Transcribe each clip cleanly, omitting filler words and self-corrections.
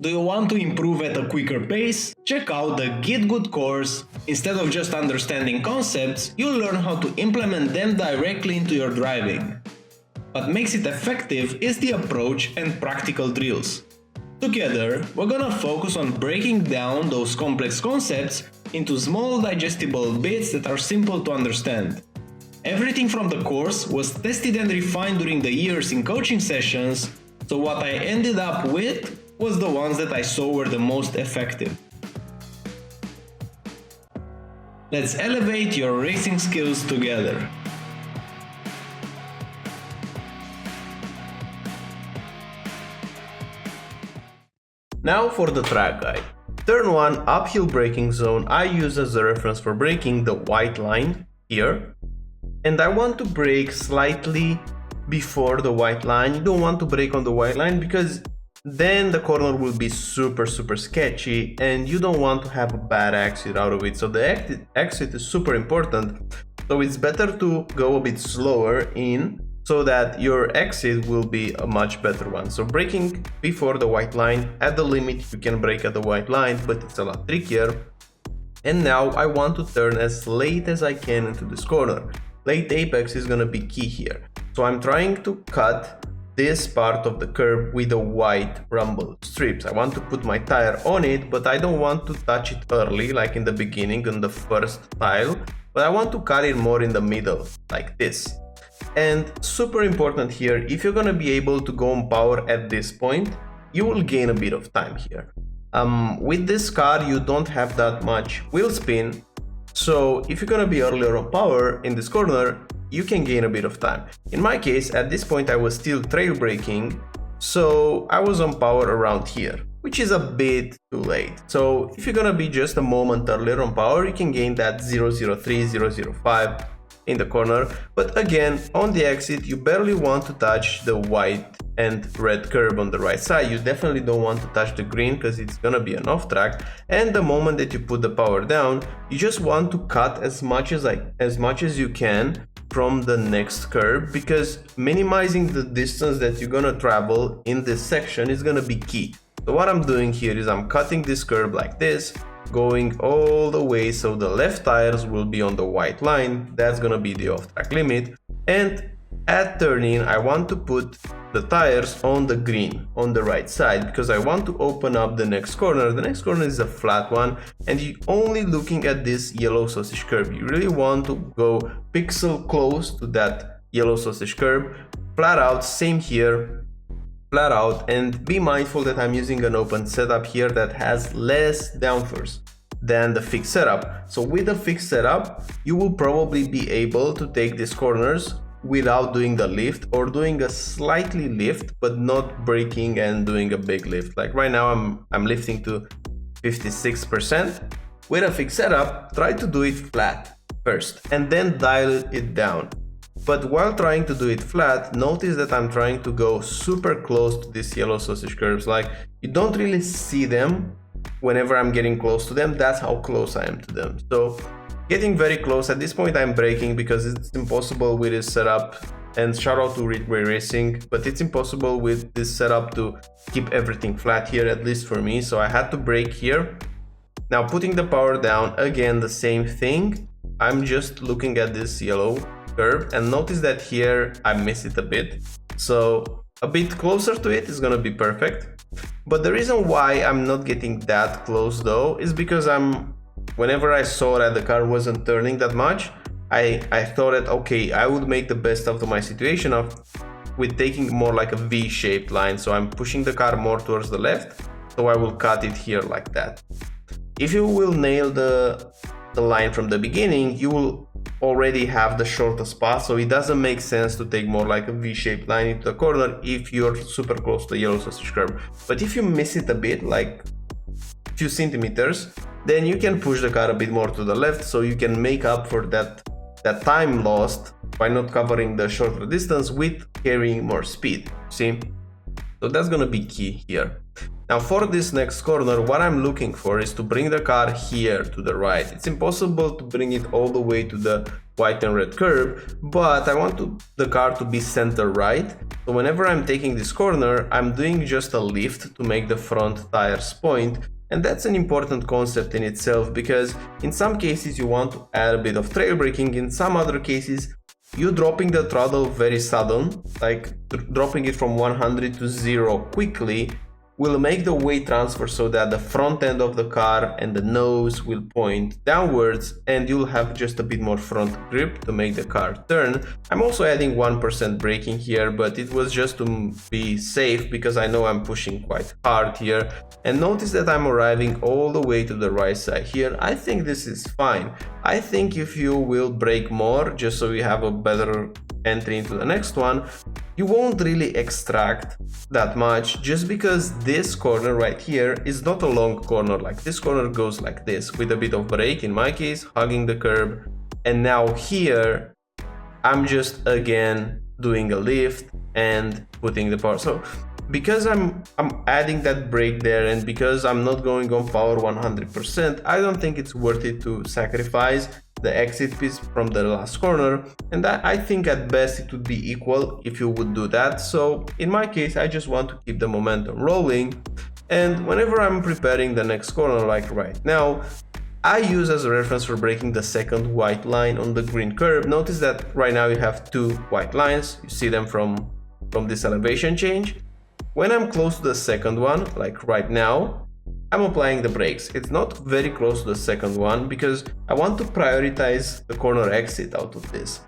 Do you want to improve at a quicker pace? Check out the GitGud Course. Instead of just understanding concepts, you'll learn how to implement them directly into your driving. What makes it effective is the approach and practical drills. Together, we're gonna focus on breaking down those complex concepts into small digestible bits that are simple to understand. Everything from the course was tested and refined during the years in coaching sessions, so what I ended up with was the ones that I saw were the most effective. Let's elevate your racing skills together. Now for the track guide. Turn 1 uphill braking zone I use as a reference for braking the white line here. And I want to brake slightly before the white line. You don't want to brake on the white line because then the corner will be super sketchy and you don't want to have a bad exit out of it. So the exit is super important. So it's better to go a bit slower in so that your exit will be a much better one. So braking before the white line, at the limit you can brake at the white line, but it's a lot trickier. And now I want to turn as late as I can into this corner. Late apex is gonna be key here. So I'm trying to cut this part of the curb with the white rumble strips. I want to put my tire on it, but I don't want to touch it early, like in the beginning on the first tile, but I want to cut it more in the middle, like this. And super important here, if you're gonna be able to go on power at this point, you will gain a bit of time here. With this car, you don't have that much wheel spin, so if you're gonna be earlier on power in this corner, you can gain a bit of time. In my case, at this point I was still trail braking, so I was on power around here, which is a bit too late. So if you're gonna be just a moment earlier on power, you can gain that 003, 005 in the corner. But again, on the exit, you barely want to touch the white and red curb on the right side. You definitely don't want to touch the green because it's gonna be an off track. And the moment that you put the power down, you just want to cut as much as you can from the next curb, because minimizing the distance that you're gonna travel in this section is gonna be key. So what I'm doing here is I'm cutting this curb like this, going all the way so the left tires will be on the white line. That's gonna be the off-track limit. And at turning, I want to put the tires on the green, on the right side, because I want to open up the next corner. The next corner is a flat one, and you're only looking at this yellow sausage curb. You really want to go pixel close to that yellow sausage curb. Flat out, same here, flat out, and be mindful that I'm using an open setup here that has less downforce than the fixed setup. So with the fixed setup, you will probably be able to take these corners without doing the lift, or doing a slightly lift but not braking and doing a big lift. Like right now I'm lifting to 56%. With a fixed setup, try to do it flat first and then dial it down. But while trying to do it flat, notice that I'm trying to go super close to these yellow sausage curves. Like you don't really see them whenever I'm getting close to them. That's how close I am to them. So getting very close. At this point I'm braking because it's impossible with this setup, and shout out to iRacing, but it's impossible with this setup to keep everything flat here, at least for me. So I had to brake here. Now putting the power down, again the same thing. I'm just looking at this yellow curve and notice that here I miss it a bit. So a bit closer to it is gonna be perfect. But the reason why I'm not getting that close though is because whenever I saw that the car wasn't turning that much, I thought that okay, I would make the best out of my situation with taking more like a V-shaped line. So I'm pushing the car more towards the left, so I will cut it here like that. If you will nail the line from the beginning, you will already have the shortest path, so it doesn't make sense to take more like a V-shaped line into the corner if you're super close to the yellow sausage curve. But if you miss it a bit, like a few centimeters, then you can push the car a bit more to the left, so you can make up for that time lost by not covering the shorter distance with carrying more speed. See? So that's gonna be key here. Now for this next corner, what I'm looking for is to bring the car here to the right. It's impossible to bring it all the way to the white and red curb, but I want the car to be center right. So whenever I'm taking this corner, I'm doing just a lift to make the front tires point. And that's an important concept in itself, because in some cases you want to add a bit of trail braking, in some other cases you dropping the throttle very sudden, like dropping it from 100 to 0 quickly, will make the weight transfer so that the front end of the car and the nose will point downwards, and you'll have just a bit more front grip to make the car turn. I'm also adding 1% braking here, but it was just to be safe because I know I'm pushing quite hard here. And notice that I'm arriving all the way to the right side here. I think this is fine. I think if you will brake more, just so you have a better entry into the next one, you won't really extract that much, just because this corner right here is not a long corner. Like this corner goes like this with a bit of brake, in my case hugging the curb, and now here I'm just again doing a lift and putting the power. So because I'm adding that brake there, and because I'm not going on power 100%, I don't think it's worth it to sacrifice the exit piece from the last corner, and I think at best it would be equal if you would do that. So in my case, I just want to keep the momentum rolling, and whenever I'm preparing the next corner, like right now, I use as a reference for braking the second white line on the green curb. Notice that right now you have two white lines, you see them from this elevation change. When I'm close to the second one, like right now, I'm applying the brakes. It's not very close to the second one because I want to prioritize the corner exit out of this.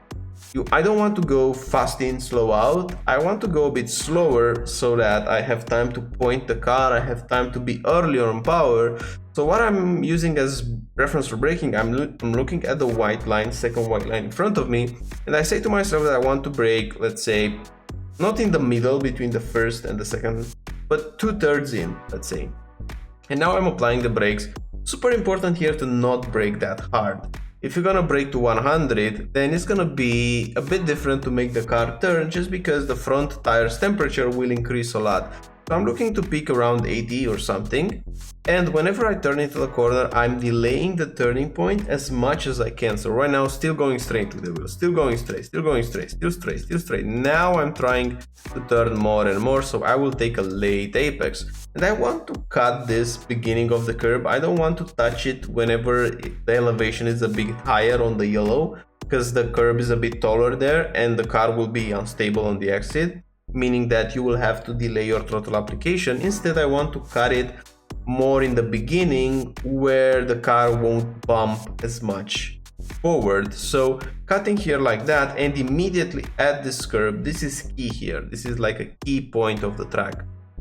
I don't want to go fast in, slow out. I want to go a bit slower so that I have time to point the car, I have time to be earlier on power. So what I'm using as reference for braking, I'm looking at the white line, second white line in front of me, and I say to myself that I want to brake, let's say, not in the middle between the first and the second, but 2/3 in, let's say. And now I'm applying the brakes. Super important here to not brake that hard. If you're gonna brake to 100, then it's gonna be a bit different to make the car turn, just because the front tire's temperature will increase a lot. So I'm looking to peak around 80 or something, and whenever I turn into the corner, I'm delaying the turning point as much as I can. So right now, still going straight with the wheel, still going straight, still going straight, still straight, still straight. Now I'm trying to turn more and more, so I will take a late apex. And I want to cut this beginning of the curb. I don't want to touch it whenever the elevation is a bit higher on the yellow, because the curb is a bit taller there and the car will be unstable on the exit, meaning that you will have to delay your throttle application. Instead, I want to cut it more in the beginning where the car won't bump as much forward. So cutting here like that and immediately at this curb, this is key here. This is like a key point of the track.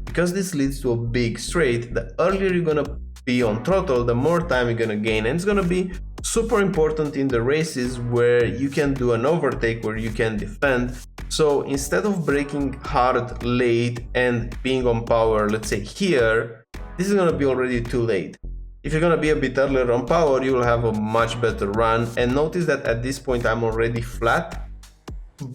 Because this leads to a big straight, the earlier you're gonna be on throttle, the more time you're gonna gain, and it's gonna be super important in the races where you can do an overtake, where you can defend. So instead of braking hard late and being on power, let's say here, this is gonna be already too late. If you're gonna be a bit earlier on power, you will have a much better run. And notice that at this point I'm already flat,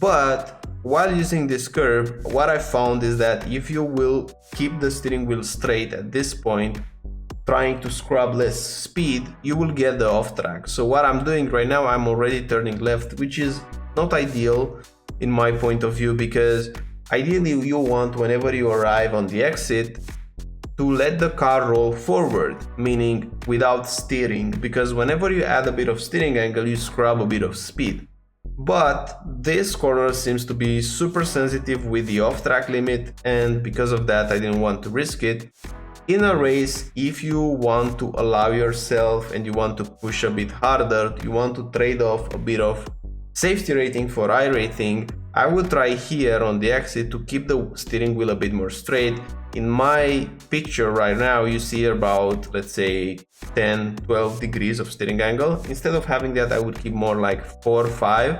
but while using this curve, what I found is that if you will keep the steering wheel straight at this point, trying to scrub less speed, you will get the off track. So what I'm doing right now, I'm already turning left, which is not ideal in my point of view, because ideally you want, whenever you arrive on the exit, to let the car roll forward, meaning without steering, because whenever you add a bit of steering angle, you scrub a bit of speed. But this corner seems to be super sensitive with the off-track limit, and because of that I didn't want to risk it. In a race, if you want to allow yourself and you want to push a bit harder, you want to trade off a bit of safety rating for iRacing, I would try here on the exit to keep the steering wheel a bit more straight. In my picture right now, you see about, let's say, 10-12 degrees of steering angle. Instead of having that, I would keep more like 4 or 5.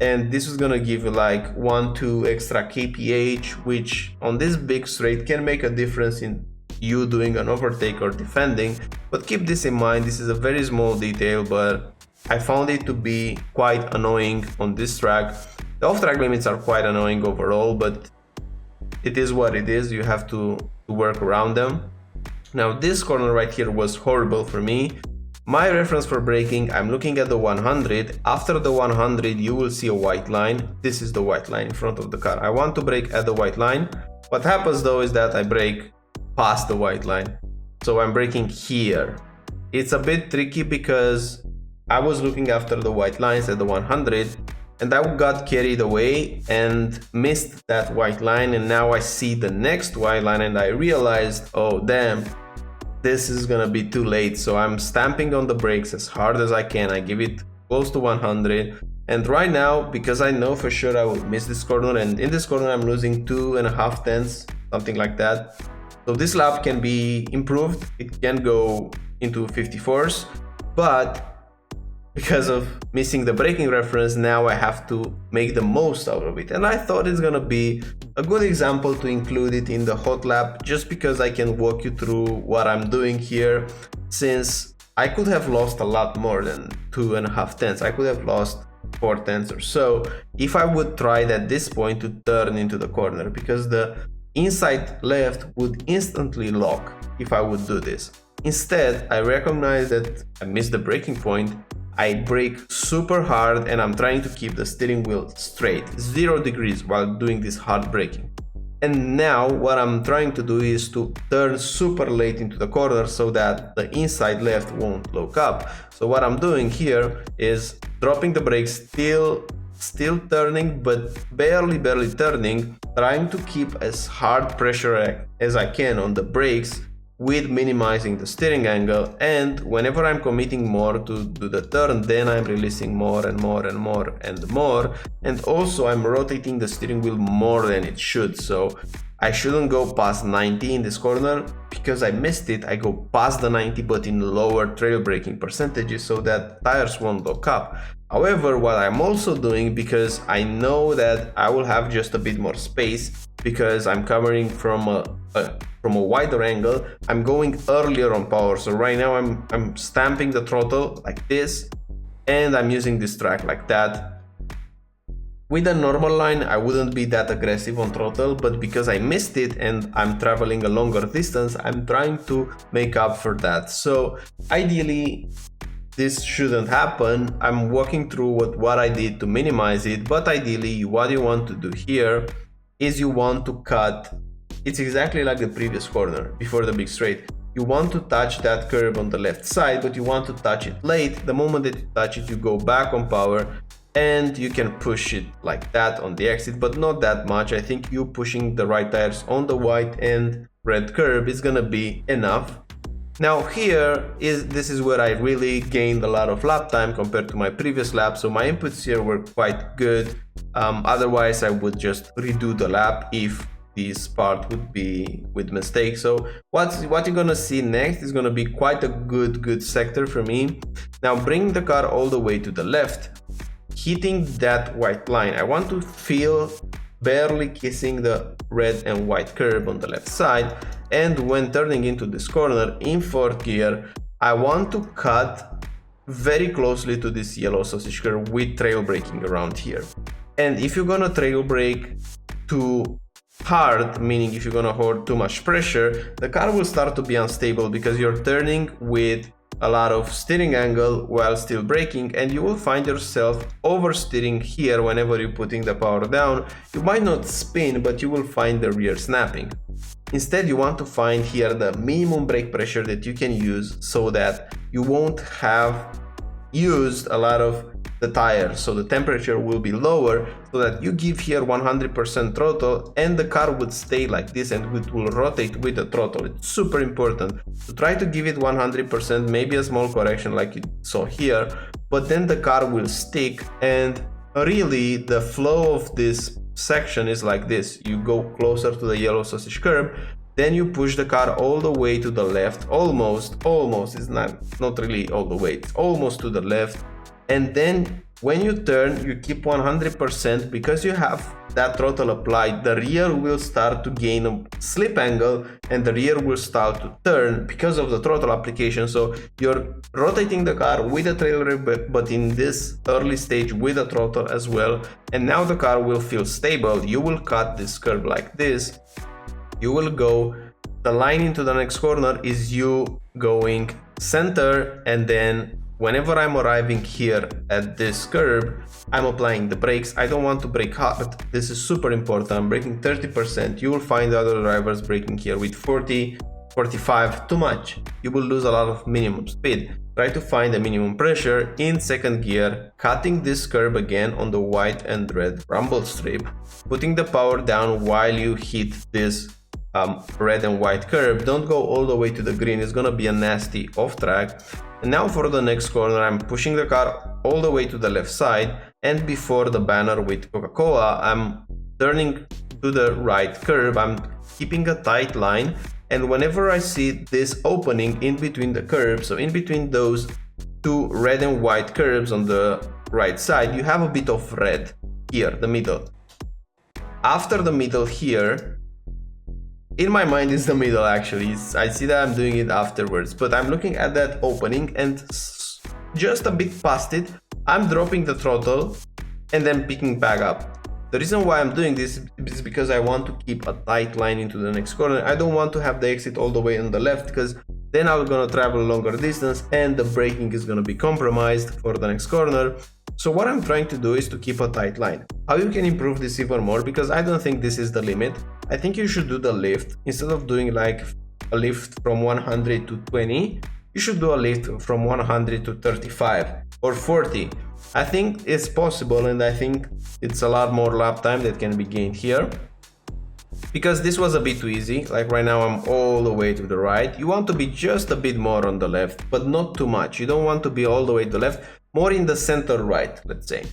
And this is gonna give you like 1-2 extra kph, which on this big straight can make a difference in you doing an overtake or defending. But keep this in mind, this is a very small detail, but I found it to be quite annoying on this track. The off-track limits are quite annoying overall, but it is what it is. You have to work around them. Now this corner right here was horrible for me. My reference for braking, I'm looking at the 100. After the 100, you will see a white line. This is the white line in front of the car. I want to brake at the white line. What happens though is that I brake past the white line. So I'm braking here. It's a bit tricky because I was looking after the white lines at the 100 and I got carried away and missed that white line, and now I see the next white line and I realized, oh damn, this is gonna be too late. So I'm stamping on the brakes as hard as I can. I give it close to 100, and right now, because I know for sure I will miss this corner, and in this corner I'm losing 2.5 tenths, something like that. So this lap can be improved. It can go into 54s, but because of missing the braking reference, now I have to make the most out of it. And I thought it's gonna be a good example to include it in the Hotlap, just because I can walk you through what I'm doing here, since I could have lost a lot more than 2.5 tenths. I could have lost 4 tenths or so if I would try at this point to turn into the corner, because the inside left would instantly lock if I would do this. Instead, I recognize that I missed the braking point. I brake super hard and I'm trying to keep the steering wheel straight, 0 degrees, while doing this hard braking. And now what I'm trying to do is to turn super late into the corner so that the inside left won't lock up. So what I'm doing here is dropping the brakes, still turning, but barely turning, trying to keep as hard pressure as I can on the brakes with minimizing the steering angle, and whenever I'm committing more to do the turn, then I'm releasing more and more and more and more, and also I'm rotating the steering wheel more than it should. So I shouldn't go past 90 in this corner. Because I missed it, I go past the 90 but in lower trail braking percentages so that tires won't lock up. However, what I'm also doing, because I know that I will have just a bit more space because I'm covering from a wider angle, I'm going earlier on power. So right now I'm stamping the throttle like this and I'm using this track like that. With a normal line, I wouldn't be that aggressive on throttle, but because I missed it and I'm traveling a longer distance, I'm trying to make up for that. So ideally, this shouldn't happen. I'm walking through what I did to minimize it, but ideally what you want to do here is you want to cut. It's exactly like the previous corner before the big straight. You want to touch that curb on the left side, but you want to touch it late. The moment that you touch it, you go back on power and you can push it like that on the exit, but not that much. I think you pushing the right tires on the white and red curb is gonna be enough. Now this is where I really gained a lot of lap time compared to my previous lap, so my inputs here were quite good. Otherwise I would just redo the lap if this part would be with mistakes. So what you're gonna see next is gonna be quite a good sector for me. Now bring the car all the way to the left, hitting that white line. I want to feel barely kissing the red and white curb on the left side, and when turning into this corner in 4th gear, I want to cut very closely to this yellow sausage curb with trail braking around here. And if you're gonna trail brake too hard, meaning if you're gonna hold too much pressure, the car will start to be unstable because you're turning with a lot of steering angle while still braking, and you will find yourself oversteering here whenever you're putting the power down. You might not spin, but you will find the rear snapping. Instead, you want to find here the minimum brake pressure that you can use so that you won't have used a lot of the tire, so the temperature will be lower, so that you give here 100% throttle and the car would stay like this and it will rotate with the throttle. It's super important to try to give it 100%, maybe a small correction like you saw here, but then the car will stick. And really the flow of this section is like this: you go closer to the yellow sausage curb, then you push the car all the way to the left, almost, it's not really all the way, it's almost to the left. and then when you turn, you keep 100%. Because you have that throttle applied, the rear will start to gain a slip angle and the rear will start to turn because of the throttle application. So you're rotating the car with the trailer, but in this early stage with the throttle as well. And now the car will feel stable. You will cut this curve like this. You will go, the line into the next corner is you going center, and then whenever I'm arriving here at this curve, I'm applying the brakes. I don't want to brake hard. This is super important. I'm braking 30%. You will find other drivers braking here with 40, 45, too much. You will lose a lot of minimum speed. Try to find a minimum pressure in second gear, cutting this curve again on the white and red rumble strip, putting the power down while you hit this red and white curve. Don't go all the way to the green. It's gonna be a nasty off track. And now for the next corner, I'm pushing the car all the way to the left side, and before the banner with Coca-Cola, I'm turning to the right curve. I'm keeping a tight line, and whenever I see this opening in between the curves, so in between those two red and white curves on the right side, you have a bit of red here, the middle. After the middle here, in my mind is the middle actually. I see that I'm doing it afterwards, but I'm looking at that opening, and just a bit past it, I'm dropping the throttle and then picking back up. The reason why I'm doing this is because I want to keep a tight line into the next corner. I don't want to have the exit all the way on the left, because then I'm gonna travel a longer distance and the braking is gonna be compromised for the next corner. So what I'm trying to do is to keep a tight line. How you can improve this even more, because I don't think this is the limit. I think you should do the lift. Instead of doing like a lift from 100 to 20, you should do a lift from 100 to 35 or 40. I think it's possible, and I think it's a lot more lap time that can be gained here. Because this was a bit too easy, like right now I'm all the way to the right. You want to be just a bit more on the left, but not too much. You don't want to be all the way to the left, more in the center right, let's say.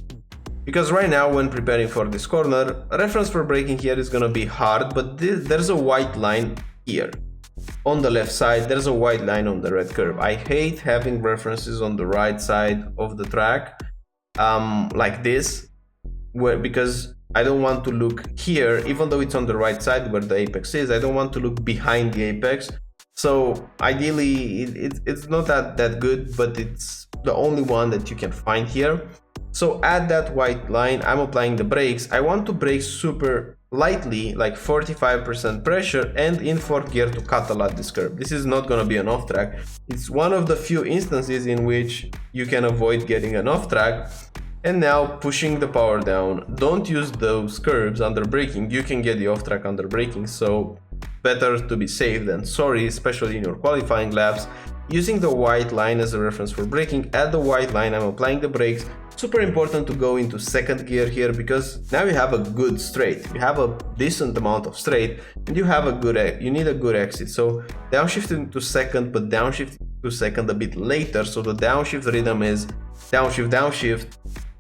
Because right now when preparing for this corner, reference for braking here is gonna be hard, but there's a white line here. On the left side, there's a white line on the red curve. I hate having references on the right side of the track, like this, because I don't want to look here, even though it's on the right side where the apex is, I don't want to look behind the apex. So ideally it's not that good, but it's the only one that you can find here. So at that white line, I'm applying the brakes. I want to brake super lightly, like 45% pressure, and in fourth gear to cut a lot this curve. This is not gonna be an off track. It's one of the few instances in which you can avoid getting an off track. And now pushing the power down. Don't use those curves under braking. You can get the off track under braking, so better to be safe than sorry, especially in your qualifying laps. Using the white line as a reference for braking. At the white line, I'm applying the brakes. Super important to go into second gear here, because now you have a good straight. You have a decent amount of straight, and you need a good exit. So downshifting to second, but downshift to second a bit later. So the downshift rhythm is downshift, downshift,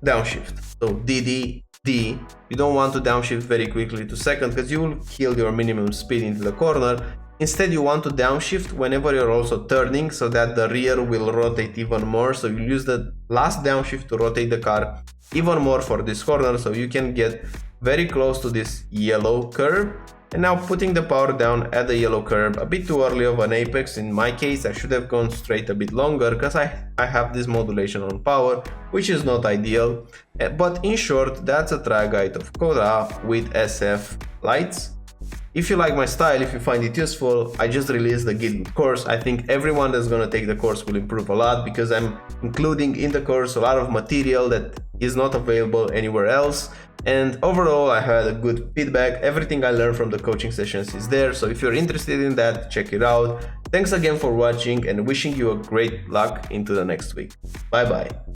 downshift. So D, D. You don't want to downshift very quickly to second, because you will kill your minimum speed into the corner. Instead, you want to downshift whenever you're also turning, so that the rear will rotate even more. So you use the last downshift to rotate the car even more for this corner, so you can get very close to this yellow curve. And now putting the power down at the yellow curve, a bit too early of an apex. In my case, I should have gone straight a bit longer, because I have this modulation on power, which is not ideal. But in short, that's a track guide of COTA with SF lights. If you like my style, if you find it useful, I just released the GitGud course. I think everyone that's gonna take the course will improve a lot, because I'm including in the course a lot of material that is not available anywhere else. And overall, I had a good feedback. Everything I learned from the coaching sessions is there. So if you're interested in that, check it out. Thanks again for watching, and wishing you a great luck into the next week. Bye bye.